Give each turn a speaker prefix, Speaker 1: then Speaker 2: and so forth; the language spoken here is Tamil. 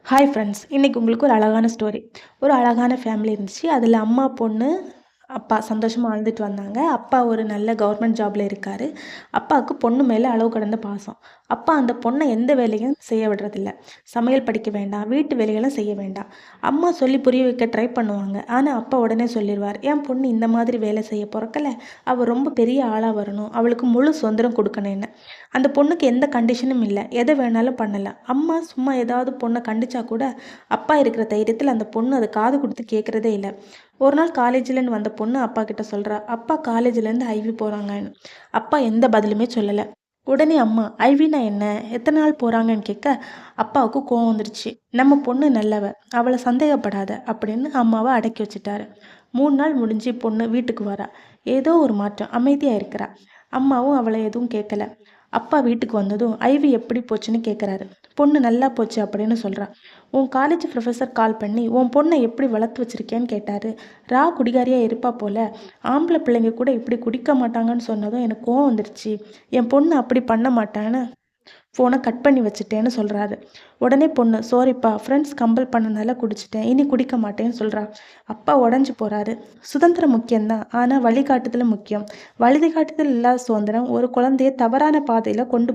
Speaker 1: Hi friends! இன்னைக்கு உங்களுக்கு ஒரு அழகான ஸ்டோரி. ஒரு அழகான ஃபேமிலி இருந்துச்சு. அதில அம்மா, பொண்ணு, அப்பா சந்தோஷமா வாழ்ந்துட்டு வந்தாங்க. அப்பா ஒரு நல்ல கவர்மெண்ட் ஜாப்ல இருக்காரு. அப்பாவுக்கு பொண்ணு மேல அளவு கடந்த பாசம். அப்பா அந்த பொண்ண எந்த வேலையும் செய்ய விடுறதில்ல. சமையல் படிக்க வேண்டாம், வீட்டு வேலைகளும் செய்ய வேண்டாம். அம்மா சொல்லி புரிய வைக்க ட்ரை பண்ணுவாங்க. ஆனா, அப்பா உடனே சொல்லிருவார், "என் பொண்ணு இந்த மாதிரி வேலை செய்ய பொறக்கல. அவ ரொம்ப பெரிய ஆளா வரணும். அவளுக்கு முழு சுதந்திரம் குடுக்கணும்னு." அந்த பொண்ணுக்கு எந்த கண்டிஷனும் இல்ல. எத வேணாலும் பண்ணலாம். அம்மா சும்மா ஏதாவது பொண்ண கண்டிச்சா கூட, அப்பா இருக்கிற தைரியத்தில அந்த பொண்ணு அத காது குடுத்து கேட்கிறதே இல்ல. ஒரு நாள் காலேஜ்லேருந்து வந்த பொண்ணு அப்பாகிட்ட சொல்றா, "அப்பா காலேஜ்லேருந்து ஐவி போறாங்கன்னு." அப்பா எந்த பதிலுமே சொல்லல. உடனே அம்மா, "ஐவின்னா என்ன? எத்தன நாள் போறாங்கன்னு?" கேட்க, அப்பாவுக்கு கோவம் வந்துருச்சு. "நம்ம பொண்ணு நல்லவ. அவள சந்தேகப்படாத." அப்படின்னு அம்மாவ அடக்கி வச்சுட்டாரு. 3 நாள் முடிஞ்சு பொண்ணு வீட்டுக்கு வரா. ஏதோ ஒரு மாற்றம். அமைதியா இருக்கிறா. அம்மாவும் அவள எதுவும் கேட்கல. அப்பா வீட்டுக்கு வந்ததும், "ஐவி எப்படி போச்சுன்னு?" கேட்குறாரு. பொண்ணு, "நல்லா போச்சு." அப்படின்னு சொல்றா. "உன் காலேஜ் ப்ரொஃபசர் கால் பண்ணி, உன் பொண்ண எப்படி வளர்த்து வச்சிருக்கேன்னு?" கேட்டாரு. குடிகாரியா இருப்பா போல. ஆம்பள பிள்ளைங்க கூட இப்படி குடிக்க மாட்டாங்கன்னு சொன்னதும் எனக்கு கோவம் வந்துருச்சு. என் பொண்ணு அப்படி பண்ண மாட்டான்னு ஃபோனை கட் பண்ணி வச்சுட்டேன்னு சொல்றாரு. உடனே பொண்ணு, "சாரிப்பா, ஃப்ரெண்ட்ஸ் கம்பல் பண்ணனால குடிச்சிட்டேன். இனி குடிக்க மாட்டேன்னு" சொல்றா. அப்பா உடைஞ்சு போறாரு. சுதந்திரம் முக்கியம்தான். ஆனா வழிகாட்டுதலும் முக்கியம். வழிகாட்டுதல் இல்லாத சுதந்திரம் ஒரு குழந்தைய தவறான பாதையில கொண்டு